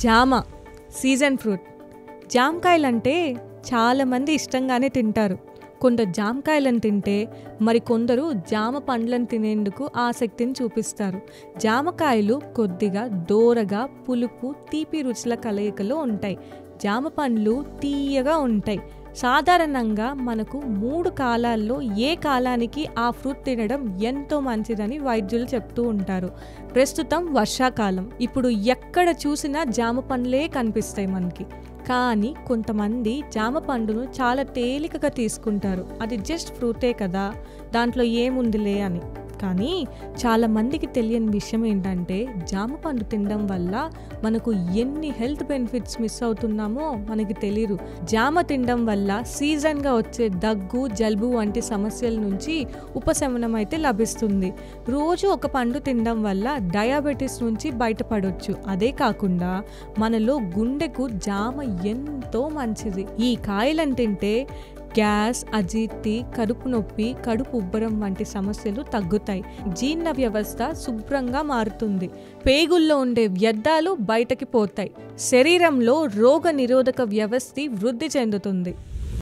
జామ season fruit. జామకాయలంటే చాలామంది ఇష్టంగానే తింటారు. కొందరు జామకాయలను తింటే మరికొందరు జామ పండ్లను తినేందుకు ఆసక్తిని చూపిస్తారు. జామకాయలు కొద్దిగా దోరగా, పులుపు, తీపి రుచుల కలయికలో ఉంటాయి. జామ పండ్లు తీయగా ఉంటాయి. సాధారణంగా మనకు 3 కాలాల్లో ఏ కాలానికి ఆ ఫ్రూట్ తినడం ఎంతో మంచిదని వైద్యులు చెప్తూ ఉంటారు. ప్రస్తుతం వర్షాకాలం. ఇప్పుడు ఎక్కడ చూసినా జామ పండ్లే కనిపిస్తాయి మనకి. కానీ కొంతమంది జామ పండును చాలా తేలికగా తీసుకుంటారు. అది జస్ట్ ఫ్రూటే కదా, దాంట్లో ఏముందిలే అని. కానీ చాలామందికి తెలియని విషయం ఏంటంటే జామ పండు తినడం వల్ల మనకు ఎన్ని హెల్త్ బెనిఫిట్స్ మిస్ అవుతున్నామో మనకి తెలియదు. జామ తినడం వల్ల సీజన్గా వచ్చే దగ్గు, జలుబు వంటి సమస్యల నుంచి ఉపశమనం అయితే లభిస్తుంది. రోజు ఒక పండు తినడం వల్ల డయాబెటీస్ నుంచి బయటపడవచ్చు. అదే కాకుండా మనలో గుండెకు జామ ఎంతో మంచిది. ఈ కాయలను తింటే గ్యాస్, అజీర్తి, కడుపు నొప్పి, కడుపు ఉబ్బరం వంటి సమస్యలు తగ్గుతాయి. జీర్ణ వ్యవస్థ శుభ్రంగా మారుతుంది. పేగుల్లో ఉండే వ్యర్థాలు బయటకి పోతాయి. శరీరంలో రోగ నిరోధక వ్యవస్థ వృద్ధి చెందుతుంది.